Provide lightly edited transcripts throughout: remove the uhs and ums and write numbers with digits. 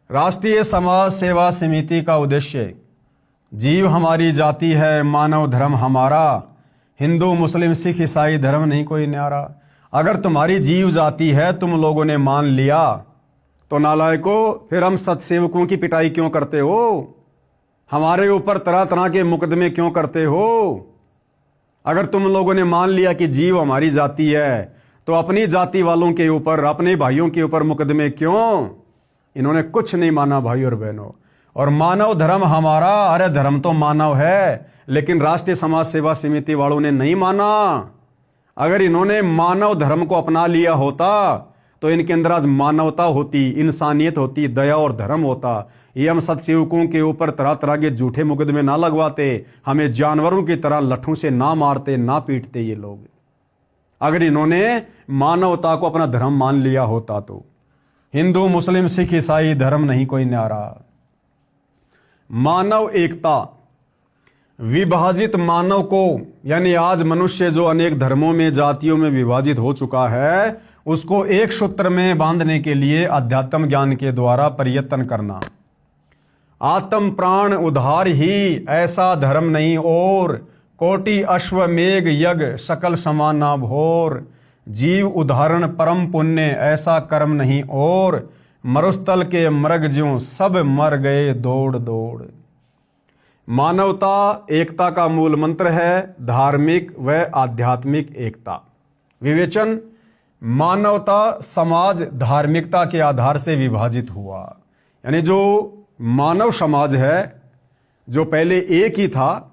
राष्ट्रीय समाज सेवा समिति का उद्देश्य जीव हमारी जाति है, मानव धर्म हमारा, हिंदू मुस्लिम सिख ईसाई धर्म नहीं कोई न्यारा। अगर तुम्हारी जीव जाति है, तुम लोगों ने मान लिया, तो नालायकों फिर हम सत्सेवकों की पिटाई क्यों करते हो? हमारे ऊपर तरह तरह के मुकदमे क्यों करते हो? अगर तुम लोगों ने मान लिया कि जीव हमारी जाति है, तो अपनी जाति वालों के ऊपर, अपने भाइयों के ऊपर मुकदमे क्यों? इन्होंने कुछ नहीं माना भाई और बहनों। और मानव धर्म हमारा, अरे धर्म तो मानव है, लेकिन राष्ट्रीय समाज सेवा समिति वालों ने नहीं माना। अगर इन्होंने मानव धर्म को अपना लिया होता तो इनके अंदर आज मानवता होती, इंसानियत होती, दया और धर्म होता। ये हम सत्सेवकों के ऊपर तरह तरह के झूठे मुकदमे ना लगवाते, हमें जानवरों की तरह लट्ठों से ना मारते, ना पीटते ये लोग। अगर इन्होंने मानवता को अपना धर्म मान लिया होता तो हिंदू मुस्लिम सिख ईसाई धर्म नहीं कोई न्यारा। मानव एकता, विभाजित मानव को, यानी आज मनुष्य जो अनेक धर्मों में, जातियों में विभाजित हो चुका है, उसको एक सूत्र में बांधने के लिए अध्यात्म ज्ञान के द्वारा प्रयत्न करना। आत्म प्राण उद्धार ही ऐसा धर्म नहीं और, कोटि अश्वमेघ यज्ञ सकल समाना भोर। जीव उदाहरण परम पुण्य ऐसा कर्म नहीं और, मरुस्थल के मृग ज्यों सब मर गए दौड़ दौड़। मानवता एकता का मूल मंत्र है, धार्मिक व आध्यात्मिक एकता। विवेचन, मानवता समाज धार्मिकता के आधार से विभाजित हुआ। यानी जो मानव समाज है, जो पहले एक ही था,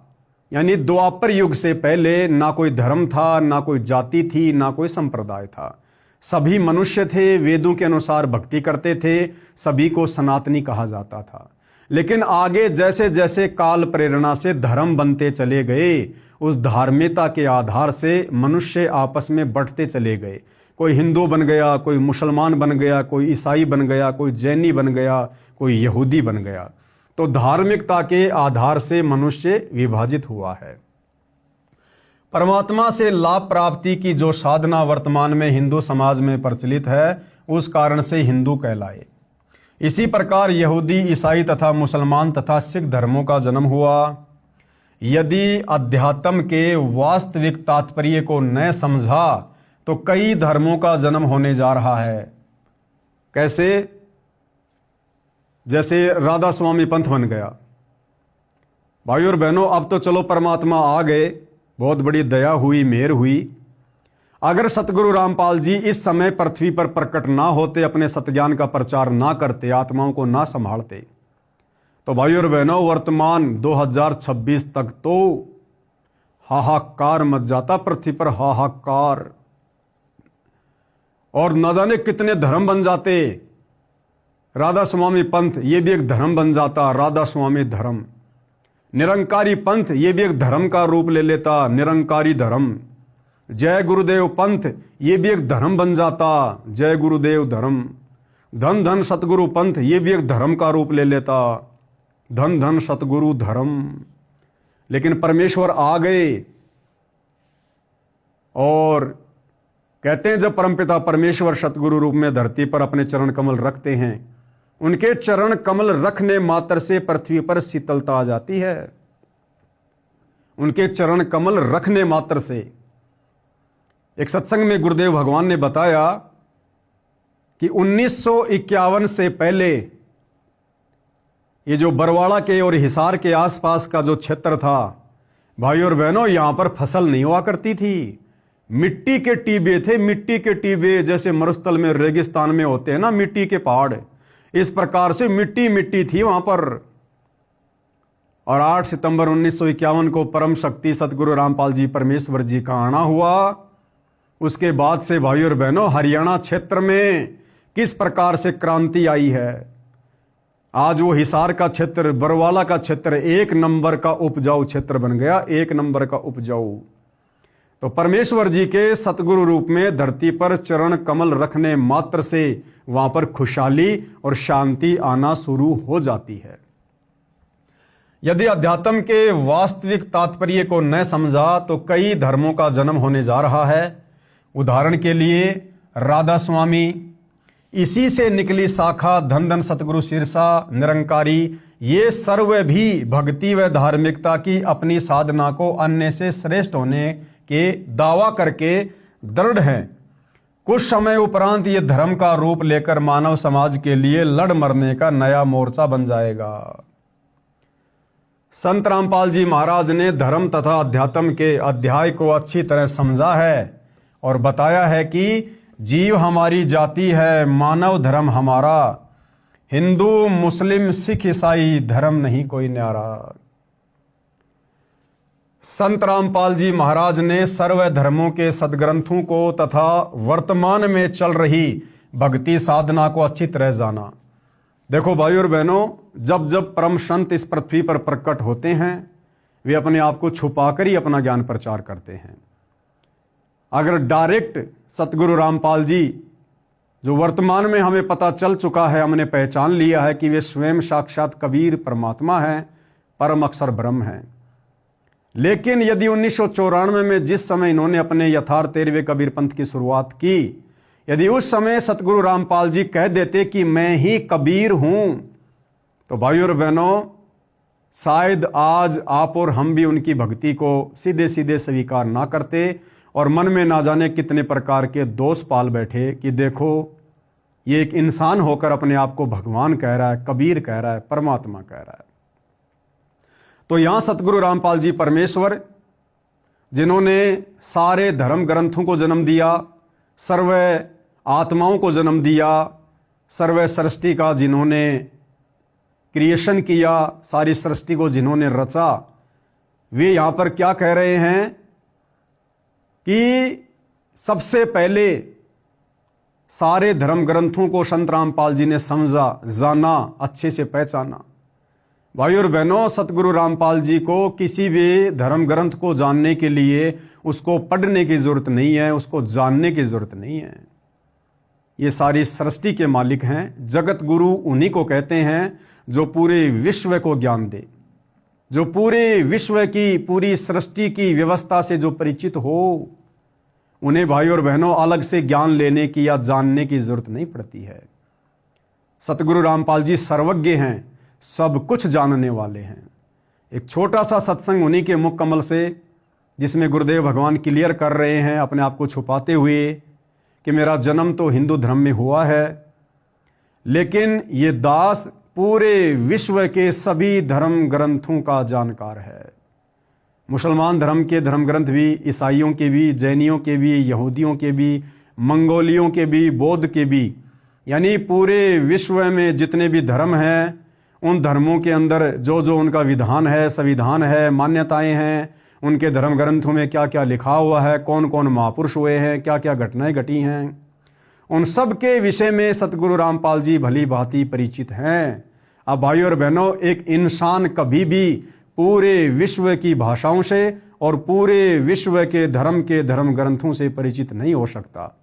यानी द्वापर युग से पहले ना कोई धर्म था, ना कोई जाति थी, ना कोई संप्रदाय था। सभी मनुष्य थे, वेदों के अनुसार भक्ति करते थे, सभी को सनातनी कहा जाता था। लेकिन आगे जैसे जैसे काल प्रेरणा से धर्म बनते चले गए, उस धार्मिकता के आधार से मनुष्य आपस में बढ़ते चले गए। कोई हिंदू बन गया, कोई मुसलमान बन गया, कोई ईसाई बन गया, कोई जैनी बन गया, कोई यहूदी बन गया। तो धार्मिकता के आधार से मनुष्य विभाजित हुआ है। परमात्मा से लाभ प्राप्ति की जो साधना वर्तमान में हिंदू समाज में प्रचलित है, उस कारण से हिंदू कहलाए। इसी प्रकार यहूदी, ईसाई तथा मुसलमान तथा सिख धर्मों का जन्म हुआ। यदि अध्यात्म के वास्तविक तात्पर्य को न समझा तो कई धर्मों का जन्म होने जा रहा है। कैसे? जैसे राधा स्वामी पंथ बन गया। भाई और बहनों, अब तो चलो परमात्मा आ गए, बहुत बड़ी दया हुई, मेहर हुई। अगर सतगुरु रामपाल जी इस समय पृथ्वी पर प्रकट ना होते, अपने सत्यज्ञान का प्रचार ना करते, आत्माओं को ना संभालते, तो भाई और बहनों वर्तमान 2026 तक तो हाहाकार मच जाता, पृथ्वी पर हाहाकार। और न जाने कितने धर्म बन जाते। राधा स्वामी पंथ ये भी एक धर्म बन जाता, राधा स्वामी धर्म। निरंकारी पंथ ये भी एक धर्म का रूप ले लेता, निरंकारी धर्म। जय गुरुदेव पंथ ये भी एक धर्म बन जाता, जय गुरुदेव धर्म। धन धन सतगुरु पंथ ये भी एक धर्म का रूप ले लेता, धन धन सतगुरु धर्म। लेकिन परमेश्वर आ गए और कहते हैं जब परमपिता परमेश्वर सतगुरु रूप में धरती पर अपने चरण कमल रखते हैं, उनके चरण कमल रखने मात्र से पृथ्वी पर शीतलता आ जाती है। उनके चरण कमल रखने मात्र से। एक सत्संग में गुरुदेव भगवान ने बताया कि 1951 से पहले ये जो बरवाड़ा के और हिसार के आसपास का जो क्षेत्र था, भाई और बहनों, यहां पर फसल नहीं हुआ करती थी। मिट्टी के टीबे थे, मिट्टी के टीबे, जैसे मरुस्थल में रेगिस्तान में होते हैं ना मिट्टी के पहाड़, इस प्रकार से मिट्टी मिट्टी थी वहां पर। और 8 सितंबर 1951 को परम शक्ति सतगुरु रामपाल जी परमेश्वर जी का आना हुआ। उसके बाद से भाई और बहनों हरियाणा क्षेत्र में किस प्रकार से क्रांति आई है। आज वो हिसार का क्षेत्र, बरवाला का क्षेत्र 1 नंबर का उपजाऊ क्षेत्र बन गया, 1 नंबर का उपजाऊ। तो परमेश्वर जी के सतगुरु रूप में धरती पर चरण कमल रखने मात्र से वहां पर खुशहाली और शांति आना शुरू हो जाती है। यदि अध्यात्म के वास्तविक तात्पर्य को न समझा तो कई धर्मों का जन्म होने जा रहा है। उदाहरण के लिए राधा स्वामी, इसी से निकली शाखा धन धन सतगुरु शीर्षा निरंकारी। ये सर्व भी भक्ति व धार्मिकता की अपनी साधना को अन्य से श्रेष्ठ होने के दावा करके दृढ़ हैं। कुछ समय उपरांत ये धर्म का रूप लेकर मानव समाज के लिए लड़ मरने का नया मोर्चा बन जाएगा। संत रामपाल जी महाराज ने धर्म तथा अध्यात्म के अध्याय को अच्छी तरह समझा है और बताया है कि जीव हमारी जाति है, मानव धर्म हमारा, हिंदू मुस्लिम सिख ईसाई धर्म नहीं कोई न्यारा। संत रामपाल जी महाराज ने सर्व धर्मों के सदग्रंथों को तथा वर्तमान में चल रही भक्ति साधना को अच्छी तरह जाना। देखो भाई और बहनों, जब जब परम संत इस पृथ्वी पर प्रकट होते हैं वे अपने आप को छुपाकर ही अपना ज्ञान प्रचार करते हैं। अगर डायरेक्ट सतगुरु रामपाल जी, जो वर्तमान में हमें पता चल चुका है, हमने पहचान लिया है कि वे स्वयं साक्षात कबीर परमात्मा हैं, परम अक्षर ब्रह्म हैं। लेकिन यदि 1994 में जिस समय इन्होंने अपने यथार्थ 13वें कबीर पंथ की शुरुआत की, यदि उस समय सतगुरु रामपाल जी कह देते कि मैं ही कबीर हूं, तो भाइयों और बहनों, शायद आज आप और हम भी उनकी भक्ति को सीधे सीधे स्वीकार ना करते और मन में ना जाने कितने प्रकार के दोष पाल बैठे कि देखो ये एक इंसान होकर अपने आप को भगवान कह रहा है, कबीर कह रहा है, परमात्मा कह रहा है। तो यहां सतगुरु रामपाल जी परमेश्वर, जिन्होंने सारे धर्म ग्रंथों को जन्म दिया, सर्व आत्माओं को जन्म दिया, सर्व सृष्टि का जिन्होंने क्रिएशन किया, सारी सृष्टि को जिन्होंने रचा, वे यहां पर क्या कह रहे हैं कि सबसे पहले सारे धर्म ग्रंथों को संत रामपाल जी ने समझा, जाना, अच्छे से पहचाना। भाई और बहनों, सतगुरु रामपाल जी को किसी भी धर्म ग्रंथ को जानने के लिए उसको पढ़ने की जरूरत नहीं है, उसको जानने की जरूरत नहीं है। ये सारी सृष्टि के मालिक हैं। जगत गुरु उन्हीं को कहते हैं जो पूरे विश्व को ज्ञान दे, जो पूरे विश्व की, पूरी सृष्टि की व्यवस्था से जो परिचित हो। उन्हें भाई और बहनों अलग से ज्ञान लेने की या जानने की जरूरत नहीं पड़ती है। सतगुरु रामपाल जी सर्वज्ञ हैं, सब कुछ जानने वाले हैं। एक छोटा सा सत्संग उन्हीं के मुख कमल से, जिसमें गुरुदेव भगवान क्लियर कर रहे हैं अपने आप को छुपाते हुए कि मेरा जन्म तो हिंदू धर्म में हुआ है, लेकिन ये दास पूरे विश्व के सभी धर्म ग्रंथों का जानकार है। मुसलमान धर्म के धर्म ग्रंथ भी, ईसाइयों के भी, जैनियों के भी, यहूदियों के भी, मंगोलियों के भी, बौद्ध के भी, यानी पूरे विश्व में जितने भी धर्म हैं, उन धर्मों के अंदर जो जो उनका विधान है, संविधान है, मान्यताएं हैं, उनके धर्म ग्रंथों में क्या क्या लिखा हुआ है, कौन कौन महापुरुष हुए हैं, क्या क्या घटनाएं घटी हैं, उन सब के विषय में सतगुरु रामपाल जी भली भांति परिचित हैं। अब भाई और बहनों, एक इंसान कभी भी पूरे विश्व की भाषाओं से और पूरे विश्व के धर्म ग्रंथों से परिचित नहीं हो सकता।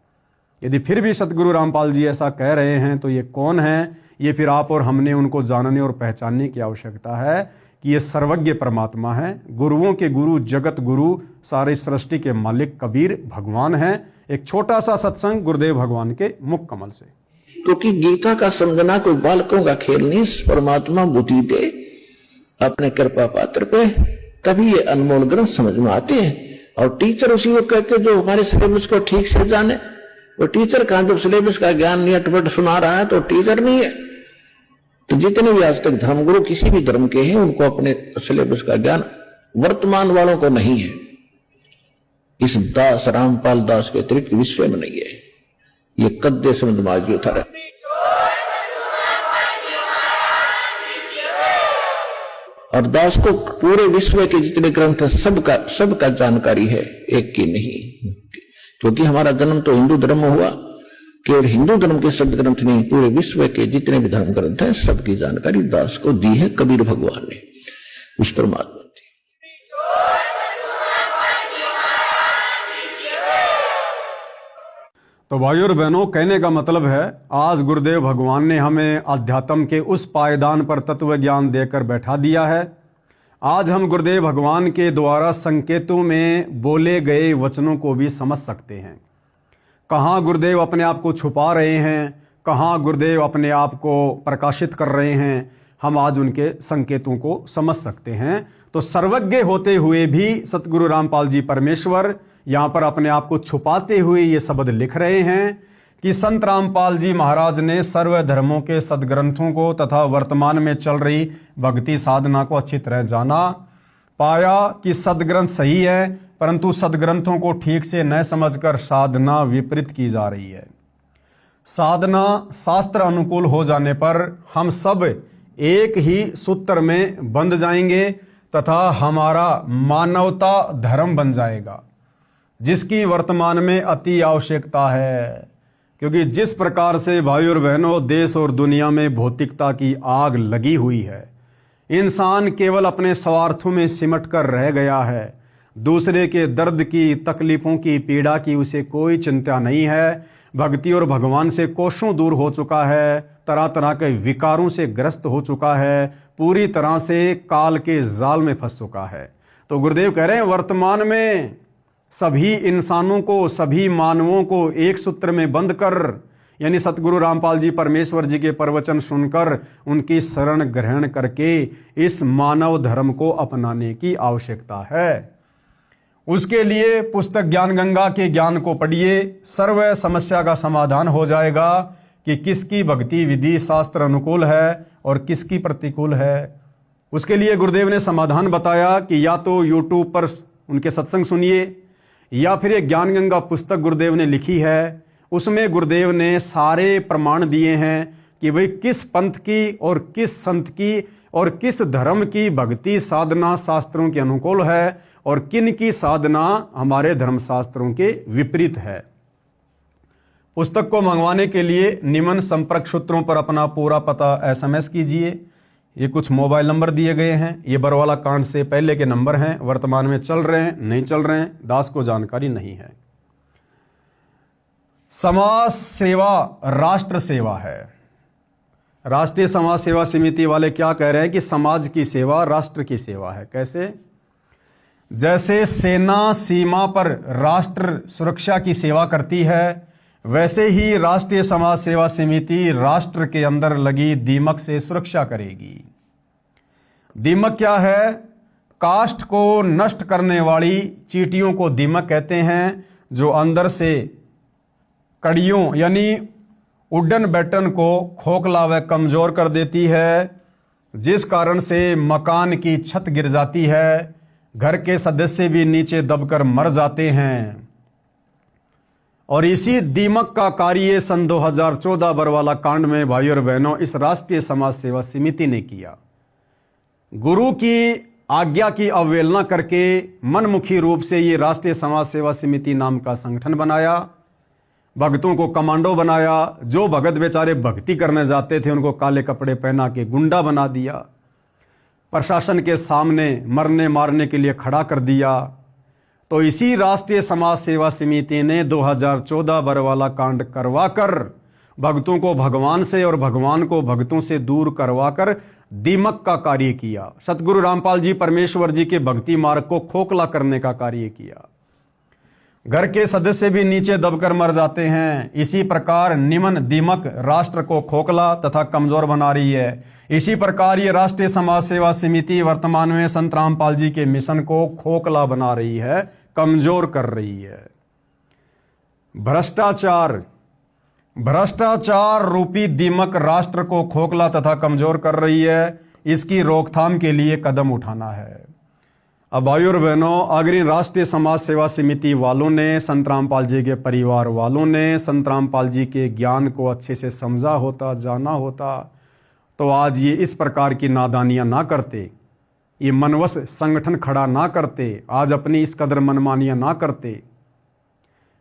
यदि फिर भी सतगुरु रामपाल जी ऐसा कह रहे हैं तो ये कौन है? ये फिर आप और हमने उनको जानने और पहचानने की आवश्यकता है कि ये सर्वज्ञ परमात्मा है, गुरुओं के गुरु, जगत गुरु, सारी सृष्टि के मालिक कबीर भगवान हैं। एक छोटा सा सत्संग गुरुदेव भगवान के मुख कमल से। क्योंकि गीता का समझना कोई बालकों का खेल नहीं, परमात्मा बुद्धि दे अपने कृपा पात्र पे, तभी ये अनमोल ग्रंथ समझ में आते हैं। और टीचर उसी को कहते जो हमारे सिलेबस को ठीक से जाने। वो टीचर कहां, जब सिलेबस का ज्ञान नहीं अटपट सुना रहा है तो टीचर नहीं है। तो जितने भी आज तक धर्मगुरु किसी भी धर्म के हैं, उनको अपने सिलेबस का ज्ञान वर्तमान वालों को नहीं है। इस दास रामपाल दास के अतिरिक्त विश्व में नहीं है। ये कद्दे समझ माजी उतारा। और दास को पूरे विश्व के जितने ग्रंथ है सबका जानकारी है, एक की नहीं। क्योंकि हमारा जन्म तो हिंदू धर्म में हुआ, केवल हिंदू धर्म के सब ग्रंथ नहीं, पूरे विश्व के जितने भी धर्म ग्रंथ हैं सबकी जानकारी दास को दी है कबीर भगवान ने, उस परमात्मा ने। तो भाइयों और बहनों, कहने का मतलब है आज गुरुदेव भगवान ने हमें अध्यात्म के उस पायदान पर तत्व ज्ञान देकर बैठा दिया है। आज हम गुरुदेव भगवान के द्वारा संकेतों में बोले गए वचनों को भी समझ सकते हैं। कहाँ गुरुदेव अपने आप को छुपा रहे हैं, कहाँ गुरुदेव अपने आप को प्रकाशित कर रहे हैं, हम आज उनके संकेतों को समझ सकते हैं। तो सर्वज्ञ होते हुए भी सतगुरु रामपाल जी परमेश्वर यहाँ पर अपने आप को छुपाते हुए ये शब्द लिख रहे हैं कि संत रामपाल जी महाराज ने सर्व धर्मों के सदग्रंथों को तथा वर्तमान में चल रही भक्ति साधना को अच्छी तरह जाना, पाया कि सदग्रंथ सही है, परंतु सदग्रंथों को ठीक से न समझकर साधना विपरीत की जा रही है। साधना शास्त्र अनुकूल हो जाने पर हम सब एक ही सूत्र में बंध जाएंगे तथा हमारा मानवता धर्म बन जाएगा, जिसकी वर्तमान में अति आवश्यकता है। क्योंकि जिस प्रकार से भाई और बहनों देश और दुनिया में भौतिकता की आग लगी हुई है, इंसान केवल अपने स्वार्थों में सिमट कर रह गया है। दूसरे के दर्द की, तकलीफों की, पीड़ा की उसे कोई चिंता नहीं है। भक्ति और भगवान से कोसों दूर हो चुका है, तरह तरह के विकारों से ग्रस्त हो चुका है, पूरी तरह से काल के जाल में फंस चुका है। तो गुरुदेव कह रहे हैं वर्तमान में सभी इंसानों को, सभी मानवों को एक सूत्र में बंद कर, यानी सतगुरु रामपाल जी परमेश्वर जी के प्रवचन सुनकर उनकी शरण ग्रहण करके इस मानव धर्म को अपनाने की आवश्यकता है। उसके लिए पुस्तक ज्ञान गंगा के ज्ञान को पढ़िए, सर्व समस्या का समाधान हो जाएगा कि किसकी भक्ति विधि शास्त्र अनुकूल है और किसकी प्रतिकूल है। उसके लिए गुरुदेव ने समाधान बताया कि या तो यूट्यूब पर उनके सत्संग सुनिए, या फिर एक ज्ञान गंगा पुस्तक गुरुदेव ने लिखी है, उसमें गुरुदेव ने सारे प्रमाण दिए हैं कि भाई किस पंथ की और किस संत की और किस धर्म की भक्ति साधना शास्त्रों के अनुकूल है और किन की साधना हमारे धर्मशास्त्रों के विपरीत है। पुस्तक को मंगवाने के लिए निम्न संपर्क सूत्रों पर अपना पूरा पता SMS कीजिए। ये कुछ मोबाइल नंबर दिए गए हैं, ये बरवाला कांड से पहले के नंबर हैं, वर्तमान में चल रहे हैं नहीं चल रहे हैं, दास को जानकारी नहीं है। समाज सेवा राष्ट्र सेवा है। राष्ट्रीय समाज सेवा समिति वाले क्या कह रहे हैं कि समाज की सेवा राष्ट्र की सेवा है। कैसे? जैसे सेना सीमा पर राष्ट्र सुरक्षा की सेवा करती है, वैसे ही राष्ट्रीय समाज सेवा समिति राष्ट्र के अंदर लगी दीमक से सुरक्षा करेगी। दीमक क्या है? काष्ठ को नष्ट करने वाली चींटियों को दीमक कहते हैं, जो अंदर से कड़ियों यानी उड्डन बैटन को खोखला व कमजोर कर देती है, जिस कारण से मकान की छत गिर जाती है, घर के सदस्य भी नीचे दबकर मर जाते हैं। और इसी दीमक का कार्य सन 2014 बरवाला कांड में भाई और बहनों इस राष्ट्रीय समाज सेवा समिति ने किया। गुरु की आज्ञा की अवहेलना करके मनमुखी रूप से ये राष्ट्रीय समाज सेवा समिति नाम का संगठन बनाया, भक्तों को कमांडो बनाया। जो भगत बेचारे भक्ति करने जाते थे उनको काले कपड़े पहना के गुंडा बना दिया, प्रशासन के सामने मरने मारने के लिए खड़ा कर दिया। तो इसी राष्ट्रीय समाज सेवा समिति ने 2014 बरवाला कांड करवाकर भक्तों को भगवान से और भगवान को भक्तों से दूर करवाकर दीमक का कार्य किया। सतगुरु रामपाल जी परमेश्वर जी के भक्ति मार्ग को खोखला करने का कार्य किया। घर के सदस्य भी नीचे दबकर मर जाते हैं। इसी प्रकार निमन दीमक राष्ट्र को खोखला तथा कमजोर बना रही है। इसी प्रकार ये राष्ट्रीय समाज सेवा समिति वर्तमान में संत रामपाल जी के मिशन को खोखला बना रही है, कमजोर कर रही है। भ्रष्टाचार रूपी दीमक राष्ट्र को खोखला तथा कमजोर कर रही है। इसकी रोकथाम के लिए कदम उठाना है। अब भाई और बहनों, अगर इन राष्ट्रीय समाज सेवा समिति वालों ने, संत रामपाल जी के परिवार वालों ने संत रामपाल जी के ज्ञान को अच्छे से समझा होता, जाना होता, तो आज ये इस प्रकार की नादानियां ना करते, ये मनवश संगठन खड़ा ना करते, आज अपनी इस कदर मनमानियां ना करते।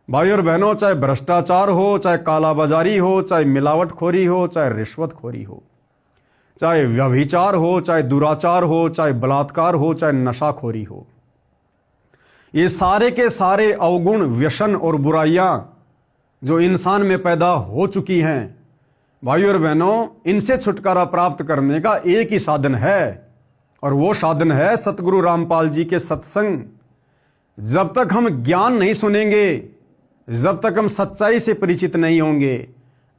भाई और बहनों, चाहे भ्रष्टाचार हो, चाहे कालाबाजारी हो, चाहे मिलावटखोरी हो, चाहे रिश्वतखोरी हो, चाहे व्यभिचार हो, चाहे दुराचार हो, चाहे बलात्कार हो, चाहे नशाखोरी हो, ये सारे के सारे अवगुण, व्यसन और बुराइयां जो इंसान में पैदा हो चुकी हैं, भाई और बहनों, इनसे छुटकारा प्राप्त करने का एक ही साधन है, और वो साधन है सतगुरु रामपाल जी के सत्संग। जब तक हम ज्ञान नहीं सुनेंगे, जब तक हम सच्चाई से परिचित नहीं होंगे,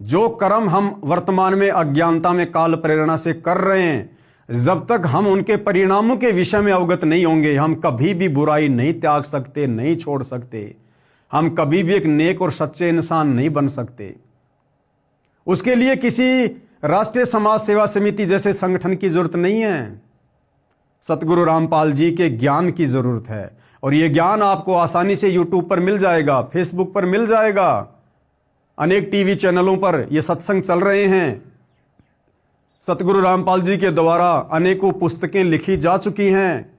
जो कर्म हम वर्तमान में अज्ञानता में काल प्रेरणा से कर रहे हैं, जब तक हम उनके परिणामों के विषय में अवगत नहीं होंगे, हम कभी भी बुराई नहीं त्याग सकते, नहीं छोड़ सकते। हम कभी भी एक नेक और सच्चे इंसान नहीं बन सकते। उसके लिए किसी राष्ट्रीय समाज सेवा समिति जैसे संगठन की जरूरत नहीं है। सतगुरु रामपाल जी के ज्ञान की जरूरत है, और यह ज्ञान आपको आसानी से यूट्यूब पर मिल जाएगा, फेसबुक पर मिल जाएगा, अनेक टीवी चैनलों पर यह सत्संग चल रहे हैं। सतगुरु रामपाल जी के द्वारा अनेकों पुस्तकें लिखी जा चुकी हैं।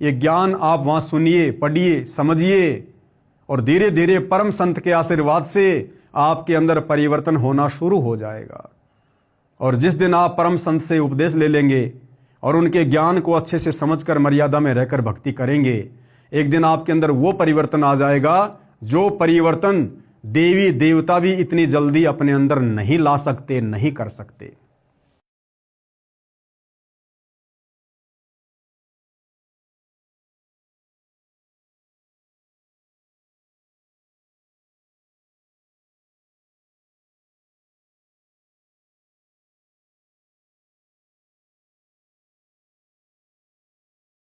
ये ज्ञान आप वहां सुनिए, पढ़िए, समझिए, और धीरे धीरे परम संत के आशीर्वाद से आपके अंदर परिवर्तन होना शुरू हो जाएगा। और जिस दिन आप परम संत से उपदेश ले लेंगे और उनके ज्ञान को अच्छे से समझकर मर्यादा में रहकर भक्ति करेंगे, एक दिन आपके अंदर वो परिवर्तन आ जाएगा जो परिवर्तन देवी देवता भी इतनी जल्दी अपने अंदर नहीं ला सकते, नहीं कर सकते।